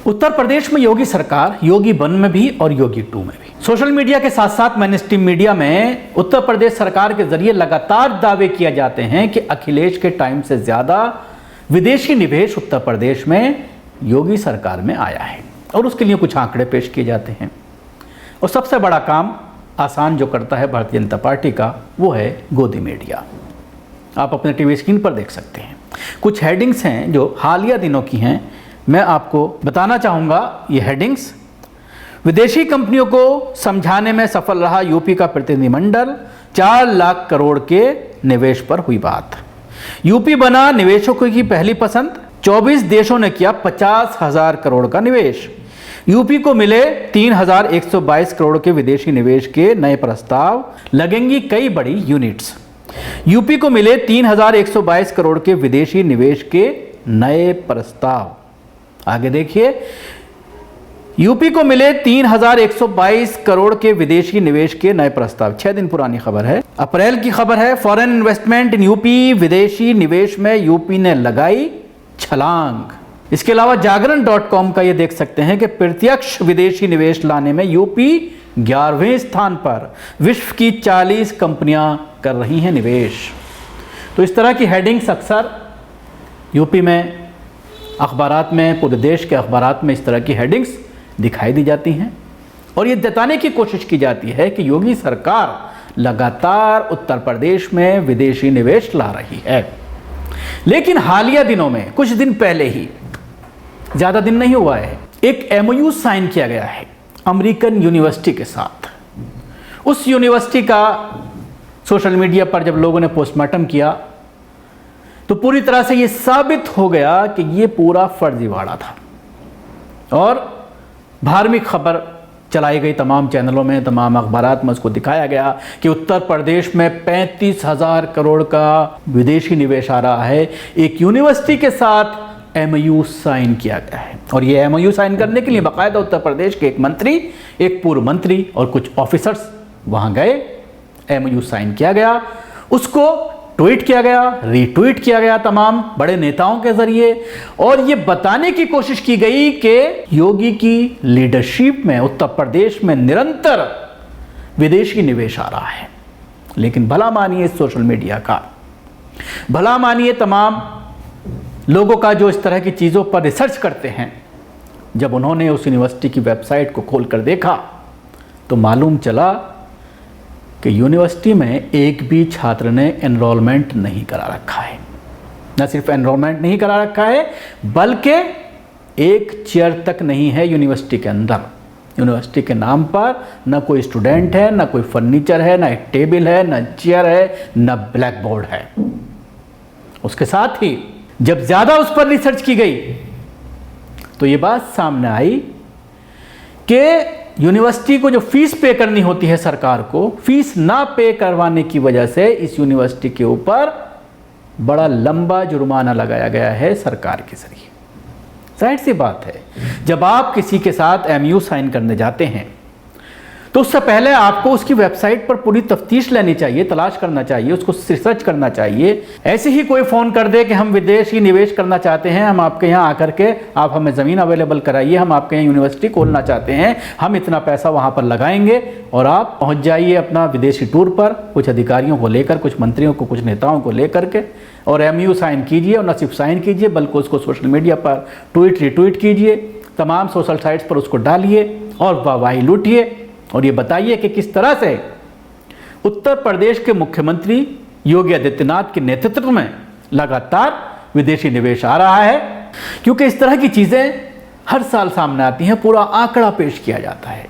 उत्तर प्रदेश में योगी सरकार, योगी 1 में भी और योगी 2 में भी। सोशल मीडिया के साथ साथ मेनस्ट्रीम मीडिया में उत्तर प्रदेश सरकार के जरिए लगातार दावे किए जाते हैं कि अखिलेश के टाइम से ज्यादा विदेशी निवेश उत्तर प्रदेश में योगी सरकार में आया है और उसके लिए कुछ आंकड़े पेश किए जाते हैं। और सबसे बड़ा काम आसान जो करता है भारतीय जनता पार्टी का, वो है गोदी मीडिया। आप अपने टीवी स्क्रीन पर देख सकते हैं। कुछ हेडिंग्स हैं जो हालिया दिनों की हैं, मैं आपको बताना चाहूँगा। ये हेडिंग्स: विदेशी कंपनियों को समझाने में सफल रहा यूपी का प्रतिनिधिमंडल, 4 लाख करोड़ के निवेश पर हुई बात। यूपी बना निवेशकों की पहली पसंद, 24 देशों ने किया 50,000 करोड़ का निवेश। यूपी को मिले 3,122 करोड़ के विदेशी निवेश के नए प्रस्ताव, लगेंगी कई बड़ी यूनिट्स। यूपी को मिले 3,122 करोड़ के विदेशी निवेश के नए प्रस्ताव। आगे देखिए, यूपी को मिले 3,122 करोड़ के विदेशी निवेश के नए प्रस्ताव। 6 दिन पुरानी खबर है, अप्रैल की खबर है। फॉरेन इन्वेस्टमेंट इन यूपी, विदेशी निवेश में यूपी ने लगाई छलांग। इसके अलावा जागरण.com का ये देख सकते हैं कि प्रत्यक्ष विदेशी निवेश लाने में यूपी 11वें स्थान पर, विश्व की 40 कंपनियां कर रही हैं निवेश। तो इस तरह की हेडिंग्स अक्सर यूपी में अखबारात में, पूरे देश के अखबारात में इस तरह की हेडिंग्स दिखाई दी जाती हैं और ये जताने की कोशिश की जाती है कि योगी सरकार लगातार उत्तर प्रदेश में विदेशी निवेश ला रही है। लेकिन हालिया दिनों में, कुछ दिन पहले ही, ज़्यादा दिन नहीं हुआ है, एक MOU साइन किया गया है अमेरिकन यूनिवर्सिटी के साथ। उस यूनिवर्सिटी का सोशल मीडिया पर जब लोगों ने पोस्टमार्टम किया तो पूरी तरह से ये साबित हो गया कि ये पूरा फर्जीवाड़ा था और धार्मिक खबर चलाई गई तमाम चैनलों में, तमाम अखबारात में उसको दिखाया गया कि उत्तर प्रदेश में 35,000 करोड़ का विदेशी निवेश आ रहा है। एक यूनिवर्सिटी के साथ MOU साइन किया गया है और ये MOU साइन करने के लिए बाकायदा उत्तर प्रदेश के एक मंत्री, एक पूर्व मंत्री और कुछ ऑफिसर्स वहां गए। MOU साइन किया गया, उसको ट्वीट किया गया, रीट्वीट किया गया तमाम बड़े नेताओं के जरिए और ये बताने की कोशिश की गई कि योगी की लीडरशिप में उत्तर प्रदेश में निरंतर विदेशी निवेश आ रहा है। लेकिन भला मानिए सोशल मीडिया का, भला मानिए तमाम लोगों का जो इस तरह की चीज़ों पर रिसर्च करते हैं, जब उन्होंने उस यूनिवर्सिटी की वेबसाइट को खोलकर देखा तो मालूम चला कि यूनिवर्सिटी में एक भी छात्र ने एनरोलमेंट नहीं करा रखा है। न सिर्फ एनरोलमेंट नहीं करा रखा है, बल्कि एक चेयर तक नहीं है यूनिवर्सिटी के अंदर। यूनिवर्सिटी के नाम पर न कोई स्टूडेंट है, न कोई फर्नीचर है, न एक टेबल है, न चेयर है, न ब्लैक बोर्ड है। उसके साथ ही जब ज़्यादा उस पर रिसर्च की गई तो ये बात सामने आई कि यूनिवर्सिटी को जो फीस पे करनी होती है सरकार को, फीस ना पे करवाने की वजह से इस यूनिवर्सिटी के ऊपर बड़ा लंबा जुर्माना लगाया गया है सरकार के जरिए। जाहिर सी बात है, जब आप किसी के साथ MOU साइन करने जाते हैं तो उससे पहले आपको उसकी वेबसाइट पर पूरी तफ्तीश लेनी चाहिए, तलाश करना चाहिए, उसको रिसर्च करना चाहिए। ऐसे ही कोई फ़ोन कर दे कि हम विदेशी निवेश करना चाहते हैं, हम आपके यहाँ आकर के आप हमें ज़मीन अवेलेबल कराइए, हम आपके यहाँ यूनिवर्सिटी खोलना चाहते हैं, हम इतना पैसा वहाँ पर लगाएंगे और आप पहुँच जाइए अपना विदेशी टूर पर, कुछ अधिकारियों को लेकर, कुछ मंत्रियों को, कुछ नेताओं को लेकर के, और MOU साइन कीजिए। और न सिर्फ साइन कीजिए बल्कि उसको सोशल मीडिया पर रीट्वीट कीजिए, तमाम सोशल साइट्स पर उसको डालिए और वाहवाही लूटिए और ये बताइए कि किस तरह से उत्तर प्रदेश के मुख्यमंत्री योगी आदित्यनाथ के नेतृत्व में लगातार विदेशी निवेश आ रहा है। क्योंकि इस तरह की चीज़ें हर साल सामने आती हैं, पूरा आंकड़ा पेश किया जाता है,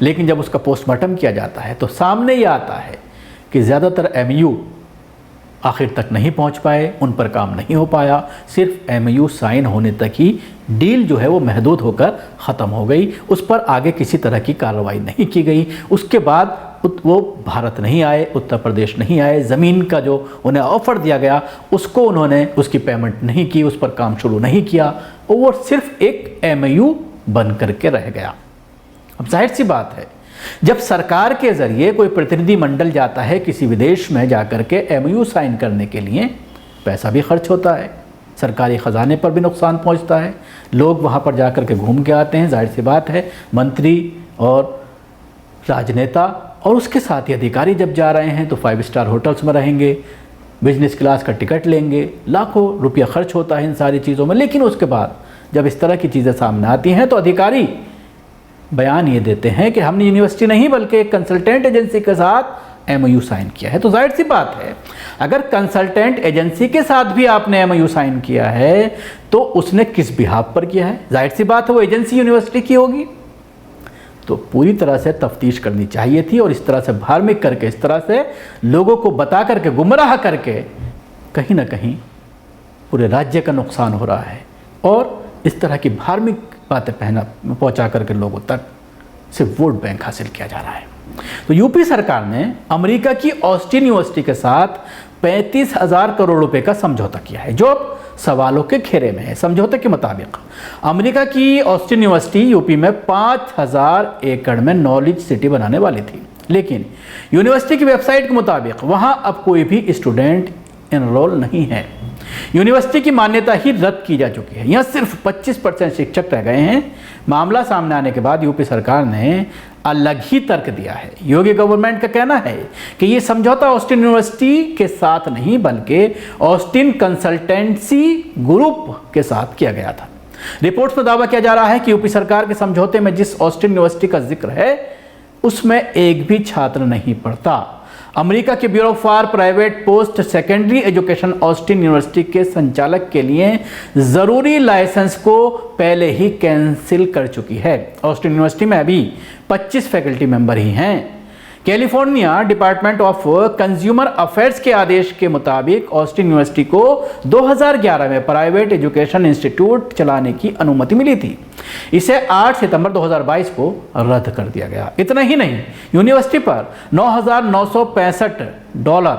लेकिन जब उसका पोस्टमार्टम किया जाता है तो सामने ये आता है कि ज़्यादातर MOU आखिर तक नहीं पहुंच पाए, उन पर काम नहीं हो पाया। सिर्फ MOU साइन होने तक ही डील जो है वो महदूद होकर ख़त्म हो गई, उस पर आगे किसी तरह की कार्रवाई नहीं की गई। उसके बाद वो भारत नहीं आए, उत्तर प्रदेश नहीं आए, ज़मीन का जो उन्हें ऑफ़र दिया गया उसको उन्होंने उसकी पेमेंट नहीं की, उस पर काम शुरू नहीं किया और वो सिर्फ एक MOU बन करके रह गया। अब जाहिर सी बात है, जब सरकार के जरिए कोई प्रतिनिधि मंडल जाता है किसी विदेश में जाकर के MOU साइन करने के लिए, पैसा भी खर्च होता है, सरकारी ख़जाने पर भी नुकसान पहुंचता है। लोग वहां पर जाकर के घूम के आते हैं, जाहिर सी बात है मंत्री और राजनेता और उसके साथ ही अधिकारी जब जा रहे हैं तो 5 स्टार होटल्स में रहेंगे, बिजनेस क्लास का टिकट लेंगे, लाखों रुपया खर्च होता है इन सारी चीज़ों में। लेकिन उसके बाद जब इस तरह की चीज़ें सामने आती हैं तो अधिकारी बयान ये देते हैं कि हमने यूनिवर्सिटी नहीं बल्कि एक कंसल्टेंट एजेंसी के साथ MOU साइन किया है। तो जाहिर सी बात है, अगर कंसल्टेंट एजेंसी के साथ भी आपने MOU साइन किया है तो उसने किस बिहाफ पर किया है? जाहिर सी बात है वो एजेंसी यूनिवर्सिटी की होगी। तो पूरी तरह से तफ्तीश करनी चाहिए थी और इस तरह से धार्मिक करके, इस तरह से लोगों को बता करके, गुमराह करके कहीं ना कहीं पूरे राज्य का नुकसान हो रहा है और इस तरह की धार्मिक बातें पहुंचा करके लोगों तक सिर्फ वोट बैंक हासिल किया जा रहा है। तो यूपी सरकार ने अमेरिका की ऑस्टिन यूनिवर्सिटी के साथ 35,000 करोड़ रुपए का समझौता किया है, जो सवालों के घेरे में है। समझौते के मुताबिक अमेरिका की ऑस्टिन यूनिवर्सिटी यूपी में 5,000 एकड़ में नॉलेज सिटी बनाने वाली थी, लेकिन यूनिवर्सिटी की वेबसाइट के मुताबिक वहां अब कोई भी स्टूडेंट एनरोल नहीं है। यूनिवर्सिटी की मान्यता ही रद्द की जा चुकी है। यहाँ सिर्फ 25% शिक्षक रह गए हैं। मामला सामने आने के बाद यूपी सरकार ने अलग ही तर्क दिया है। योगी गवर्नमेंट का कहना है कि ये समझौता ऑस्टिन यूनिवर्सिटी के साथ नहीं बल्कि ऑस्टिन कंसल्टेंसी ग्रुप के साथ किया गया था। रिपोर्ट्स में दावा किया जा रहा है कि यूपी सरकार के समझौते में जिस ऑस्टिन यूनिवर्सिटी का जिक्र है उसमें एक भी छात्र नहीं पढ़ता। अमेरिका के bureau for private post secondary education Austin university के संचालक के लिए जरूरी लाइसेंस को पहले ही कैंसिल कर चुकी है। ऑस्टिन यूनिवर्सिटी में अभी 25 फैकल्टी मेंबर ही हैं। California department of consumer affairs के आदेश के मुताबिक ऑस्टिन यूनिवर्सिटी को 2011 में प्राइवेट एजुकेशन इंस्टीट्यूट चलाने की अनुमति मिली थी। इसे 8 सितंबर 2022 को रद्द कर दिया गया। इतना ही नहीं, यूनिवर्सिटी पर $9,965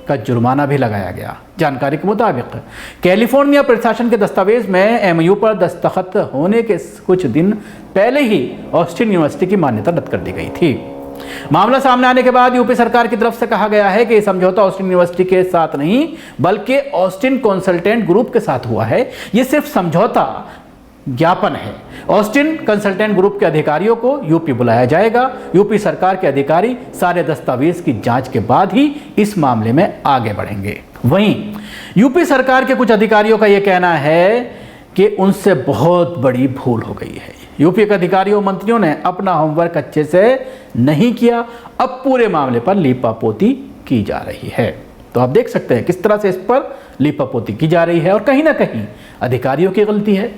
का जुर्माना भी लगाया गया। जानकारी के मुताबिक कैलिफोर्निया प्रशासन के दस्तावेज में MOU पर दस्तखत होने के कुछ दिन पहले ही ऑस्टिन यूनिवर्सिटी की मान्यता रद्द कर दी गई थी। मामला सामने आने के बाद यूपी सरकार की तरफ से कहा गया है कि यह समझौता ऑस्टिन यूनिवर्सिटी के साथ नहीं बल्कि ऑस्टिन कंसल्टेंट ग्रुप के साथ हुआ है। यह सिर्फ समझौता ज्ञापन है। ऑस्टिन कंसल्टेंट ग्रुप के अधिकारियों को यूपी बुलाया जाएगा। यूपी सरकार के अधिकारी सारे दस्तावेज की जांच के बाद ही इस मामले में आगे बढ़ेंगे। वहीं यूपी सरकार के कुछ अधिकारियों का यह कहना है कि उनसे बहुत बड़ी भूल हो गई है। यूपी के अधिकारियों मंत्रियों ने अपना होमवर्क अच्छे से नहीं किया। अब पूरे मामले पर लीपापोती की जा रही है। तो आप देख सकते हैं किस तरह से इस पर लीपापोती की जा रही है और कहीं ना कहीं अधिकारियों की गलती है।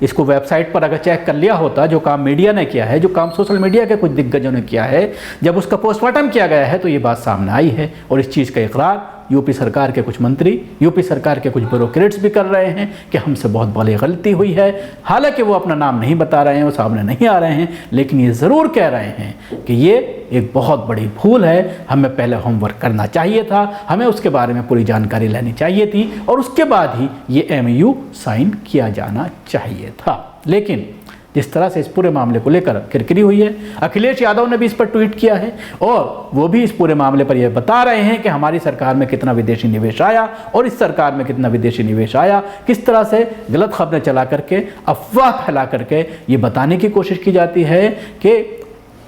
इसको वेबसाइट पर अगर चेक कर लिया होता, जो काम मीडिया ने किया है, जो काम सोशल मीडिया के कुछ दिग्गजों ने किया है, जब उसका पोस्टमार्टम किया गया है तो ये बात सामने आई है और इस चीज़ का इकरार यूपी सरकार के कुछ मंत्री, यूपी सरकार के कुछ ब्यूरोक्रेट्स भी कर रहे हैं कि हमसे बहुत बड़ी गलती हुई है। हालांकि वो अपना नाम नहीं बता रहे हैं, वो सामने नहीं आ रहे हैं, लेकिन ये ज़रूर कह रहे हैं कि ये एक बहुत बड़ी भूल है, हमें पहले होमवर्क करना चाहिए था, हमें उसके बारे में पूरी जानकारी लेनी चाहिए थी और उसके बाद ही ये MOU साइन किया जाना चाहिए था। लेकिन जिस तरह से इस पूरे मामले को लेकर किरकिरी हुई है, अखिलेश यादव ने भी इस पर ट्वीट किया है और वो भी इस पूरे मामले पर यह बता रहे हैं कि हमारी सरकार में कितना विदेशी निवेश आया और इस सरकार में कितना विदेशी निवेश आया। किस तरह से गलत खबरें चला करके, अफवाह फैला करके ये बताने की कोशिश की जाती है कि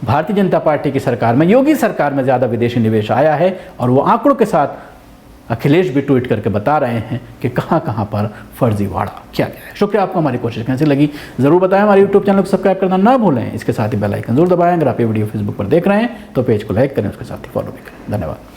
भारतीय जनता पार्टी की सरकार में, योगी सरकार में ज़्यादा विदेशी निवेश आया है और वो आंकड़ों के साथ अखिलेश भी ट्वीट करके बता रहे हैं कि कहां कहां पर फर्जीवाड़ा किया गया है। शुक्रिया, आपको हमारी कोशिश कैसी लगी ज़रूर बताएं। हमारे यूट्यूब चैनल को सब्सक्राइब करना ना भूलें। इसके साथ ही बेल आइकन जरूर दबाएं। अगर आप ये वीडियो फेसबुक पर देख रहे हैं तो पेज को लाइक करें, उसके साथ ही फॉलो भी करें। धन्यवाद।